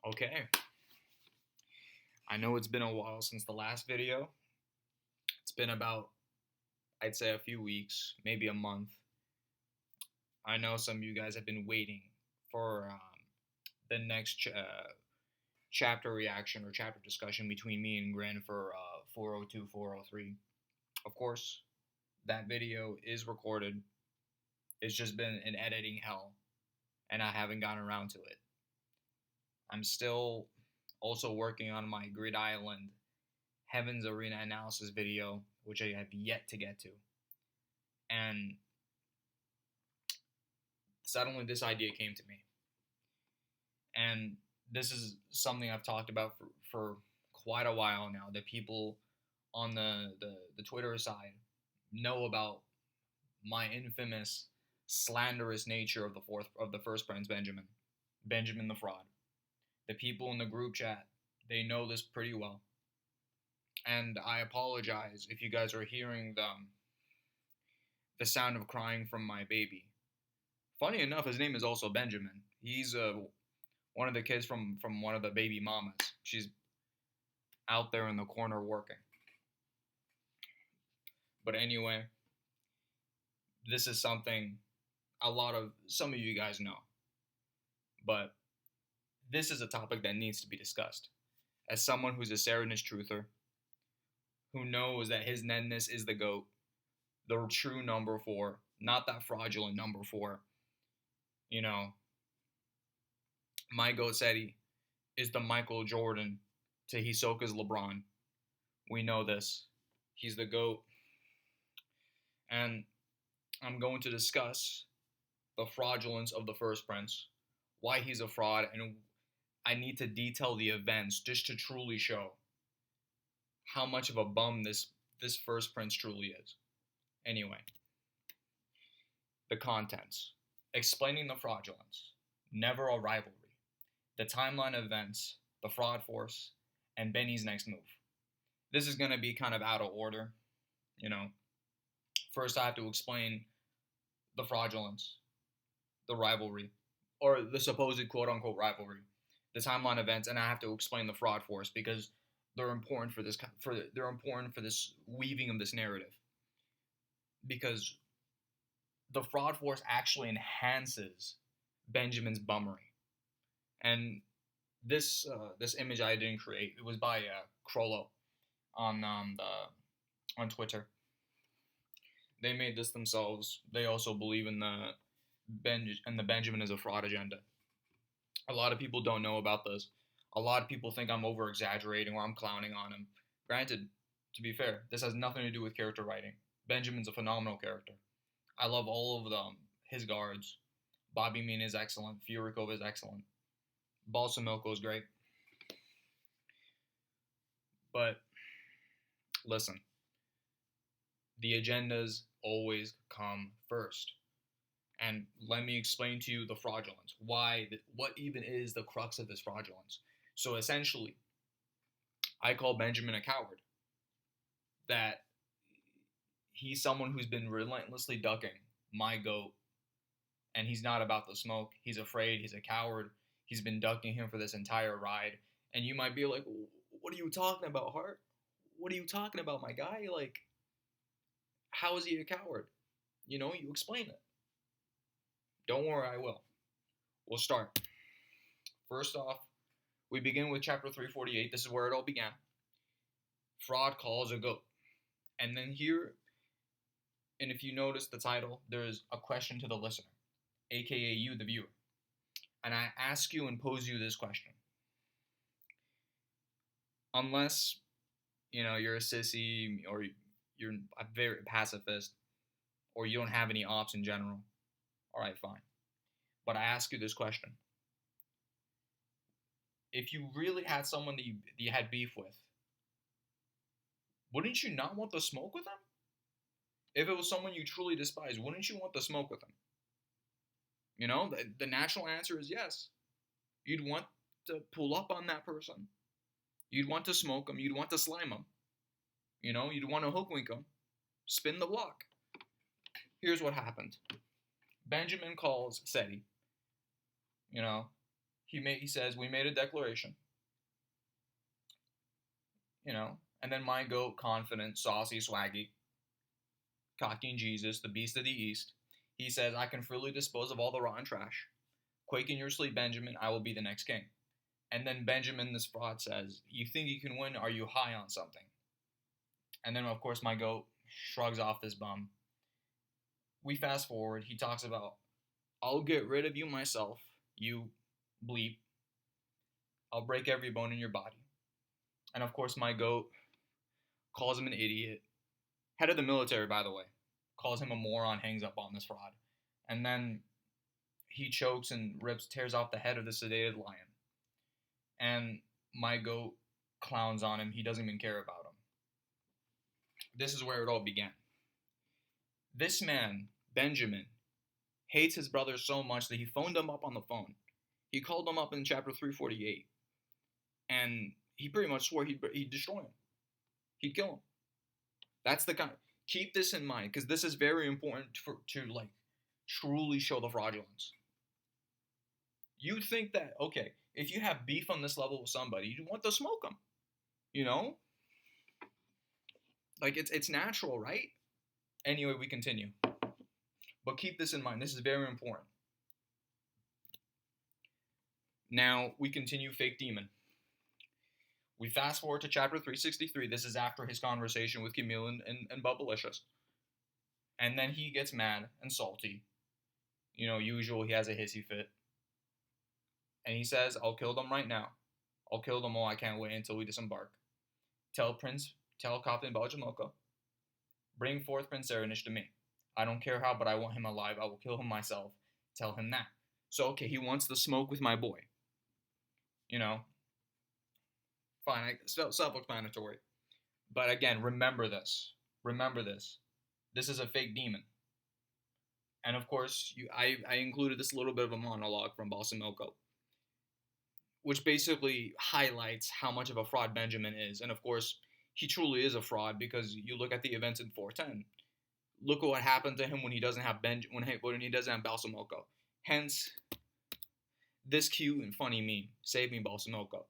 Okay, I know it's been a while since the last video. It's been about, I'd say, a few weeks, maybe a month. I know some of you guys have been waiting for the next chapter reaction or chapter discussion between me and Gran for 402, 403. Of course, that video is recorded. It's just been an editing hell, and I haven't gotten around to it. I'm still also working on my Grid Island Heaven's Arena analysis video, which I have yet to get to. And suddenly this idea came to me. And this is something I've talked about for quite a while now, that people on the Twitter side know about my infamous slanderous nature of the first Prince Benjamin the fraud. The people in the group chat, they know this pretty well. And I apologize if you guys are hearing the sound of crying from my baby. Funny enough, his name is also Benjamin. He's one of the kids from one of the baby mamas. She's out there in the corner working. But anyway, this is something some of you guys know. But this is a topic that needs to be discussed. As someone who's a Tserriednich truther, who knows that his Nedness is the GOAT, the true number 4, not that fraudulent number 4. You know, my GOAT Seti is the Michael Jordan to Hisoka's LeBron. We know this. He's the GOAT. And I'm going to discuss the fraudulence of the first prince, why he's a fraud, and I need to detail the events just to truly show how much of a bum this first prince truly is. Anyway, the contents. Explaining the fraudulence. Never a rivalry. The timeline of events. The fraud force. And Benny's next move. This is going to be kind of out of order. You know, first I have to explain the fraudulence. The rivalry. Or the supposed quote-unquote rivalry. The timeline events, and I have to explain the fraud force because they're important for this weaving of this narrative. Because the fraud force actually enhances Benjamin's bummery. And this image I didn't create. It was by Crollo on Twitter. They made this themselves. They also believe in the Benjamin is a fraud agenda. A lot of people don't know about this. A lot of people think I'm over-exaggerating or I'm clowning on him. Granted, to be fair, this has nothing to do with character writing. Benjamin's a phenomenal character. I love all of his guards. Bobby Mean is excellent. Furikova is excellent. Balsamilko is great. But, listen. The agendas always come first. And let me explain to you the fraudulence. What even is the crux of this fraudulence? So essentially, I call Benjamin a coward. That he's someone who's been relentlessly ducking my GOAT. And he's not about the smoke. He's afraid. He's a coward. He's been ducking him for this entire ride. And you might be like, what are you talking about, Hart? What are you talking about, my guy? Like, how is he a coward? You know, you explain it. Don't worry, I will. We'll start. First off, we begin with chapter 348. This is where it all began. Fraud calls a GOAT. And then here, and if you notice the title, there's a question to the listener, aka you, the viewer. And I ask you and pose you this question. Unless, you're a sissy, or you're a very pacifist, or you don't have any ops in general, all right, fine. But I ask you this question. If you really had someone that you had beef with, wouldn't you not want to smoke with them? If it was someone you truly despise, wouldn't you want to smoke with them? The natural answer is yes. You'd want to pull up on that person. You'd want to smoke them. You'd want to slime them. You'd want to hook wink them. Spin the block. Here's what happened. Benjamin calls Seti. He says, we made a declaration, and then my goat, confident, saucy, swaggy, cocking Jesus, the beast of the East, he says, I can freely dispose of all the rotten trash. Quake in your sleep, Benjamin, I will be the next king. And then Benjamin, this fraud, says, you think you can win? Are you high on something? And then, of course, my goat shrugs off this bum. We fast forward. He talks about, I'll get rid of you myself, you bleep. I'll break every bone in your body. And, of course, my goat calls him an idiot. Head of the military, by the way. Calls him a moron, hangs up on this fraud. And then he chokes and tears off the head of the sedated lion. And my goat clowns on him. He doesn't even care about him. This is where it all began. This man, Benjamin, hates his brother so much that he phoned him up on the phone. He called him up in chapter 348. And he pretty much swore he'd destroy him. He'd kill him. That's the kind. Keep this in mind, because this is very important to truly show the fraudulence. You think that, okay, if you have beef on this level with somebody, you want to smoke them. It's natural, right? Anyway, we continue. But keep this in mind. This is very important. Now, we continue fake demon. We fast forward to chapter 363. This is after his conversation with Camille and Bubblicious. And then he gets mad and salty. Usual, he has a hissy fit. And he says, I'll kill them right now. I'll kill them all. I can't wait until we disembark. Tell Captain Belgiumoka, bring forth Prince Tserriednich to me. I don't care how, but I want him alive. I will kill him myself. Tell him that. So, okay, he wants the smoke with my boy. Fine, self-explanatory. But again, remember this. Remember this. This is a fake demon. And of course, I included this little bit of a monologue from Balsamilko, which basically highlights how much of a fraud Benjamin is. And of course, he truly is a fraud, because you look at the events in 410. Look at what happened to him when he doesn't have when he doesn't have Balsamilko. Hence, this cute and funny meme, save me Balsamilko.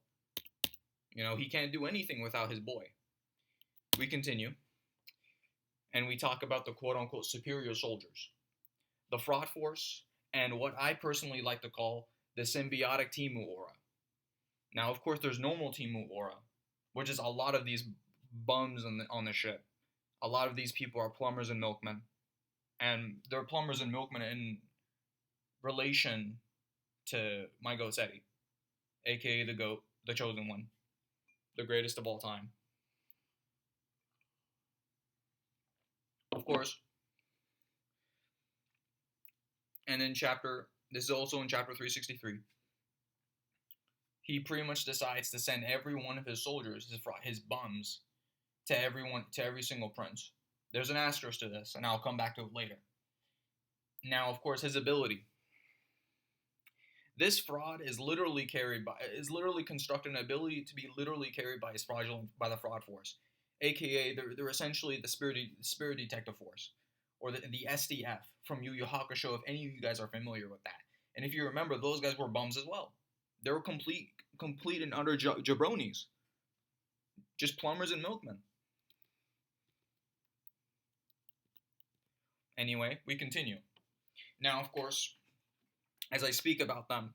He can't do anything without his boy. We continue. And we talk about the quote-unquote superior soldiers. The fraud force, and what I personally like to call the symbiotic Timu aura. Now, of course, there's normal Timu aura, which is a lot of these bums on the ship. A lot of these people are plumbers and milkmen. And they're plumbers and milkmen in relation to my goat Eddie, a.k.a. the goat, the chosen one. The greatest of all time. Of course. And this is also in chapter 363. He pretty much decides to send every one of his soldiers, his bums, to every single prince. There's an asterisk to this, and I'll come back to it later. Now, of course, his ability. This fraud is literally constructed an ability to be literally carried by the fraud force, aka they're essentially the spirit detective force, or the SDF from Yu Yu Hakusho. If any of you guys are familiar with that, and if you remember, those guys were bums as well. They were complete and utter jabronis, just plumbers and milkmen. Anyway, we continue. Now, of course, as I speak about them,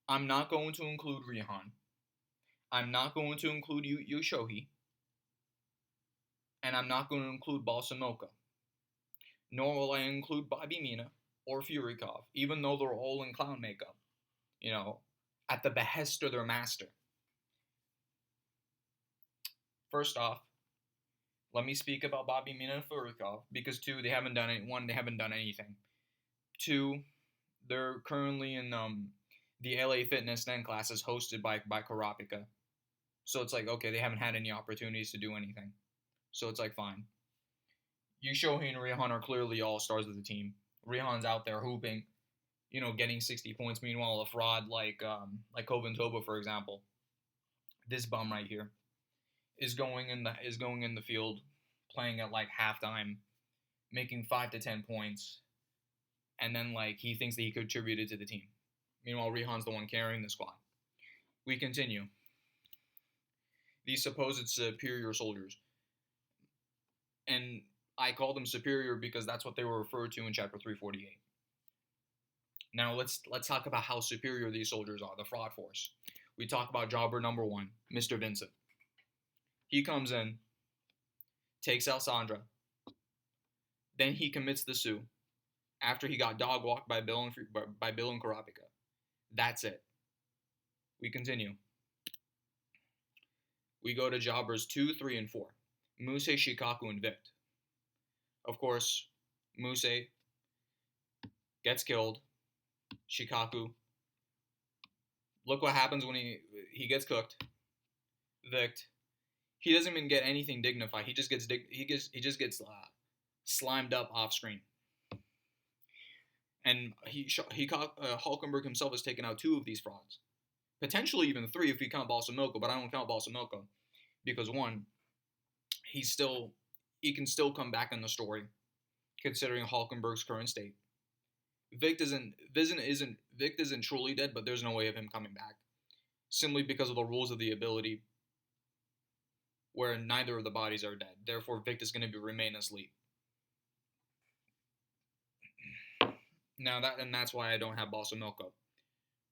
I'm not going to include Rihan. I'm not going to include Yushohi. And I'm not going to include Balsamilko. Nor will I include Bobby Mina or Furikov, even though they're all in clown makeup, at the behest of their master. First off, let me speak about Bobby Mina and Furikov, because they haven't done anything. 2, they're currently in the LA Fitness 10 classes hosted by Karapika. So it's like, okay, they haven't had any opportunities to do anything. So it's like, fine. Yushohi and Rihan are clearly all stars of the team. Rihan's out there hooping, getting 60 points. Meanwhile, a fraud like Coventoba, for example, this bum right here, is going in the field, playing at like halftime, making 5 to 10 points, and then he thinks that he contributed to the team. Meanwhile, Rihan's the one carrying the squad. We continue. These supposed superior soldiers. And I call them superior because that's what they were referred to in chapter 348. Now let's talk about how superior these soldiers are, the fraud force. We talk about jobber number 1, Mr. Vincent. He comes in, takes Alessandra, then he commits the Sioux after he got dog walked by Bill and Kurapika. That's it. We continue. We go to jobbers 2, 3, and 4. Muse, Shikaku, and Vict. Of course, Muse gets killed. Shikaku. Look what happens when he gets cooked. Vict. He doesn't even get anything dignified. He just gets slimed up off screen. And Hulkenberg himself has taken out 2 of these frauds. Potentially even 3 if we count Balsamilko, but I don't count Balsamilko because 1, he can still come back in the story, considering Hulkenberg's current state. Vict isn't truly dead, but there's no way of him coming back, simply because of the rules of the ability, where neither of the bodies are dead. Therefore, Vict is going to remain asleep. Now that's why I don't have Balsamilko.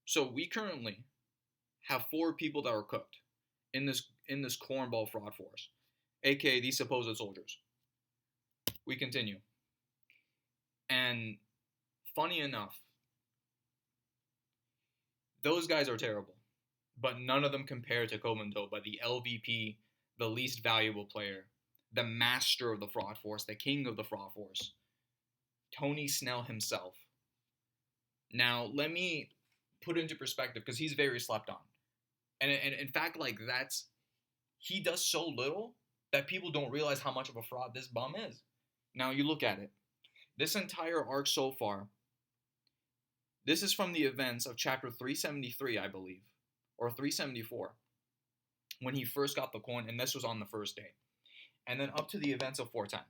So we currently have 4 people that are cooked in this cornball fraud force, aka these supposed soldiers. We continue. And funny enough, those guys are terrible, but none of them compare to Coventoba, the LVP, the least valuable player, the master of the fraud force, the king of the fraud force, Tony Snell himself. Now, let me put it into perspective, because he's very slept on. And in fact, he does so little that people don't realize how much of a fraud this bum is. Now, you look at it. This entire arc so far, this is from the events of chapter 373, I believe, or 374, when he first got the coin, and this was on the first day. And then up to the events of 410.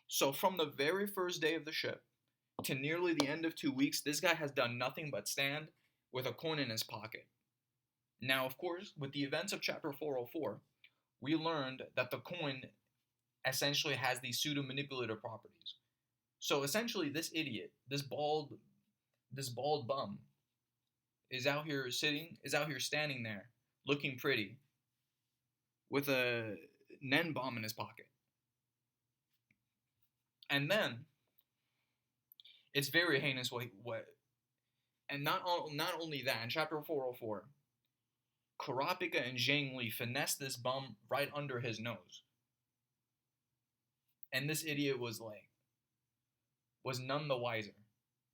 So from the very first day of the ship to nearly the end of 2 weeks, this guy has done nothing but stand with a coin in his pocket. Now, of course, with the events of chapter 404, we learned that the coin essentially has these pseudo-manipulative properties. So essentially, this idiot, this bald bum, is out here standing there, looking pretty, with a Nen bomb in his pocket. And then, it's very heinous and not only that, in chapter 404, Kurapika and Zhang Li finessed this bum right under his nose. And this idiot was none the wiser.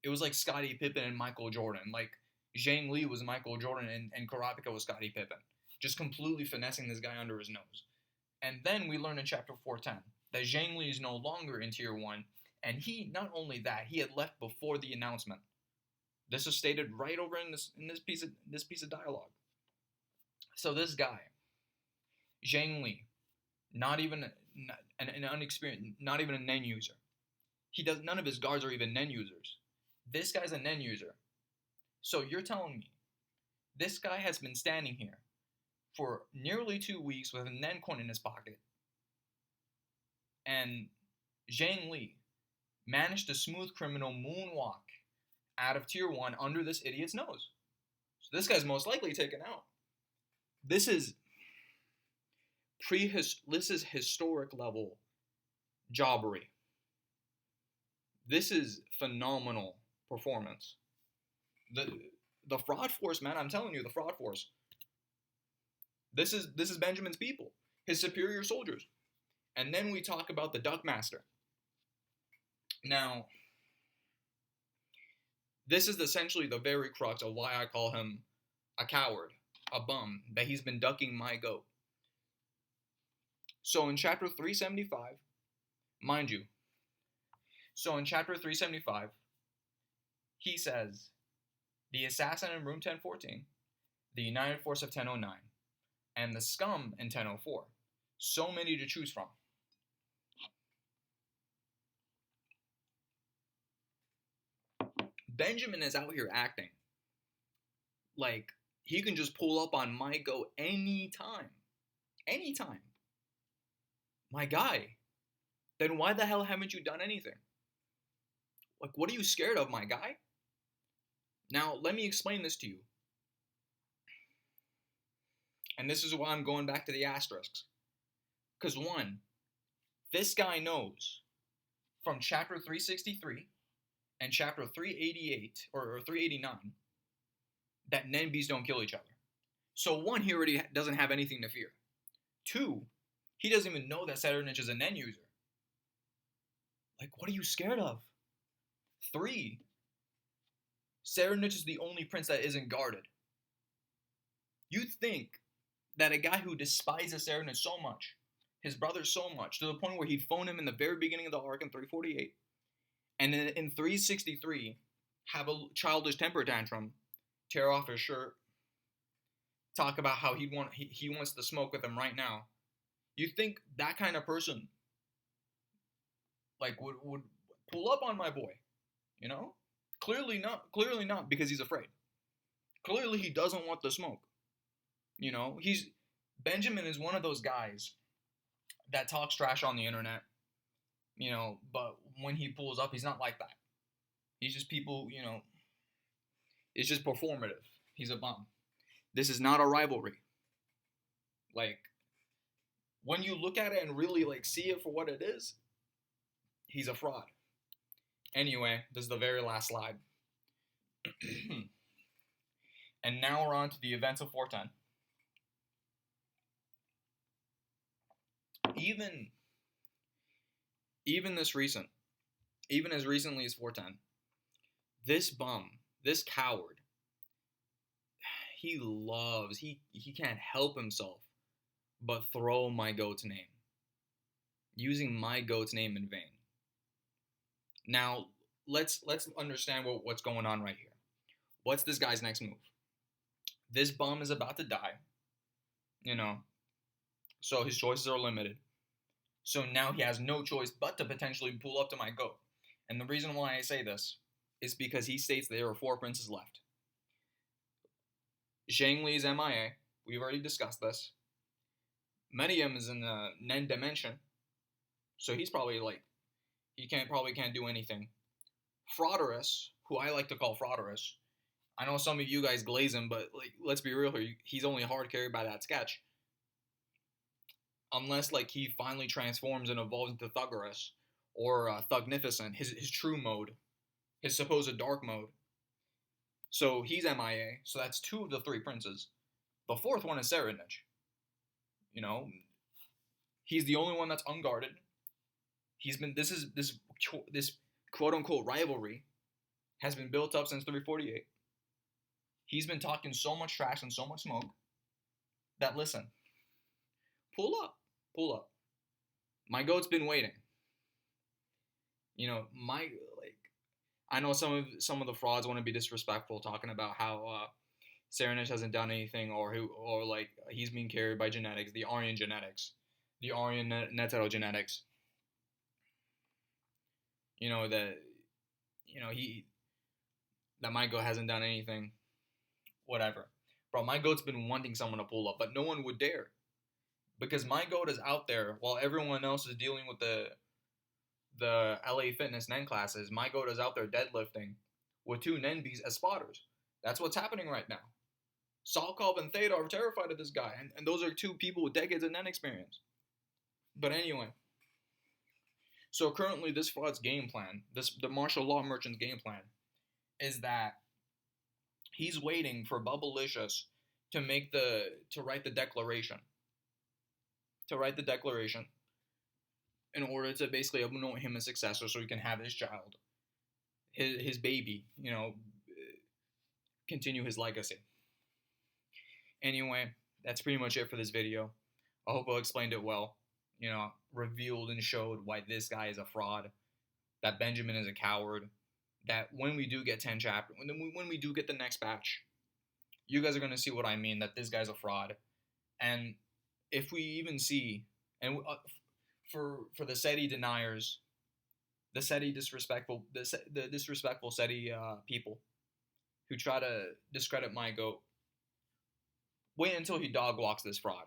It was like Scottie Pippen and Michael Jordan. Like, Zhang Li was Michael Jordan and Kurapika was Scottie Pippen. Just completely finessing this guy under his nose. And then we learn in chapter 410 that Zhang Li is no longer in Tier 1, and not only that, he had left before the announcement. This is stated right over in this piece of dialogue. So this guy, Zhang Li, not even an unexperienced, not even a Nen user. None of his guards are even Nen users. This guy's a Nen user. So you're telling me this guy has been standing here for nearly 2 weeks with a Nen coin in his pocket, and Zhang Li managed to smooth criminal moonwalk out of Tier 1 under this idiot's nose. So this guy's most likely taken out. This is historic level jobbery. This is phenomenal performance. The fraud force, man, I'm telling you, the fraud force. This is Benjamin's people, his superior soldiers. And then we talk about the Duckmaster. Now, this is essentially the very crux of why I call him a coward, a bum, that he's been ducking my goat. So in chapter 375, mind you, in chapter 375, he says, the assassin in room 1014, the United Force of 1009, and the scum in 1004. So many to choose from. Benjamin is out here acting like he can just pull up on my goat anytime. Anytime. My guy. Then why the hell haven't you done anything? Like, what are you scared of, my guy? Now, let me explain this to you. And this is why I'm going back to the asterisks. Because one, this guy knows from chapter 363 and chapter 388 or 389 that Nenbis don't kill each other. So one, he already doesn't have anything to fear. Two, he doesn't even know that Tserriednich is a Nen user. Like, what are you scared of? Three, Tserriednich is the only prince that isn't guarded. You think that a guy who despises Tserriednich so much, his brother so much, to the point where he'd phone him in the very beginning of the arc in 348, and in 363, have a childish temper tantrum, tear off his shirt, talk about how he wants to smoke with him right now. You think that kind of person, like, would pull up on my boy, you know? Clearly not, because he's afraid. Clearly he doesn't want the smoke. You know, Benjamin is one of those guys that talks trash on the internet, you know, but when he pulls up, he's not like that. He's just people, you know, it's just performative. He's a bum. This is not a rivalry. Like, when you look at it and really, like, see it for what it is, he's a fraud. Anyway, this is the very last slide. And now we're on to the events of 410. Even as recently as 410, this bum, this coward, he can't help himself but throw my goat's name, using my goat's name in vain. Now, let's understand what's going on right here. What's this guy's next move? This bum is about to die, you know, so his choices are limited. So now he has no choice but to potentially pull up to my goat. And the reason why I say this is because he states there are 4 princes left. Zhang is MIA. We've already discussed this. Medium is in the Nen dimension, so he's probably like, he probably can't do anything. Fraudorus, who I like to call Fraudorus, I know some of you guys glaze him, but like, let's be real here, he's only hard carried by that sketch. Unless like he finally transforms and evolves into Thuggerus or Thugnificent, his true mode, his supposed dark mode. So he's MIA. So that's 2 of the 3 princes. The 4th one is Tserriednich. You know, he's the only one that's unguarded. This quote unquote rivalry has been built up since 348. He's been talking so much trash and so much smoke that, listen, pull up. My goat's been waiting. You know, I know some of the frauds want to be disrespectful, talking about how Tserriednich hasn't done anything, or like he's being carried by genetics, the Aryan genetics, the Aryan Neterogenetics. You know that my goat hasn't done anything. Whatever, bro. My goat's been wanting someone to pull up, but no one would dare. Because my goat is out there while everyone else is dealing with the LA Fitness Nen classes. My goat is out there deadlifting with 2 Nenbis as spotters. That's what's happening right now. Salkov and Theta are terrified of this guy, and those are 2 people with decades of Nen experience. But anyway, so currently this fraud's game plan, the martial law merchant's game plan, is that he's waiting for Bubblicious to write the declaration. To write the declaration in order to basically anoint him a successor so he can have his child, his baby, you know, continue his legacy. Anyway, that's pretty much it for this video. I hope I explained it well. You know, revealed and showed why this guy is a fraud, that Benjamin is a coward, that when we do get 10 chapters, when we do get the next batch, you guys are going to see what I mean, that this guy's a fraud. And if we even see, and for the SETI deniers, The SETI disrespectful, the disrespectful SETI people who try to discredit my goat. Wait until he dog walks this fraud.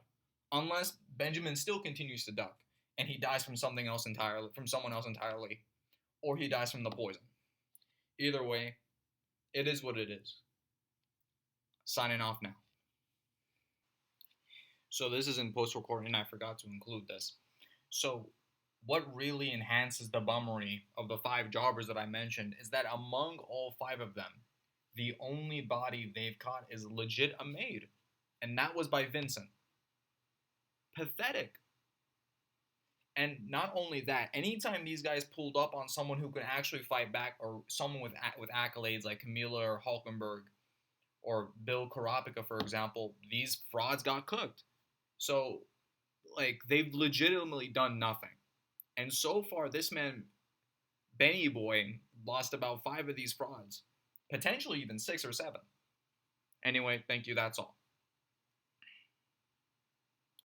Unless Benjamin still continues to duck and he dies from something else entirely, from someone else entirely, or he dies from the poison. Either way, it is what it is. Signing off now. So this is in post-recording, I forgot to include this. So what really enhances the bummery of the 5 jobbers that I mentioned is that among all 5 of them, the only body they've caught is legit a maid. And that was by Vincent. Pathetic. And not only that, anytime these guys pulled up on someone who could actually fight back, or someone with accolades like Camila or Hulkenberg or Bill Karapika, for example, these frauds got cooked. So, like, they've legitimately done nothing. And so far, this man, Benny Boy, lost about 5 of these frauds. Potentially even 6 or 7. Anyway, thank you, that's all.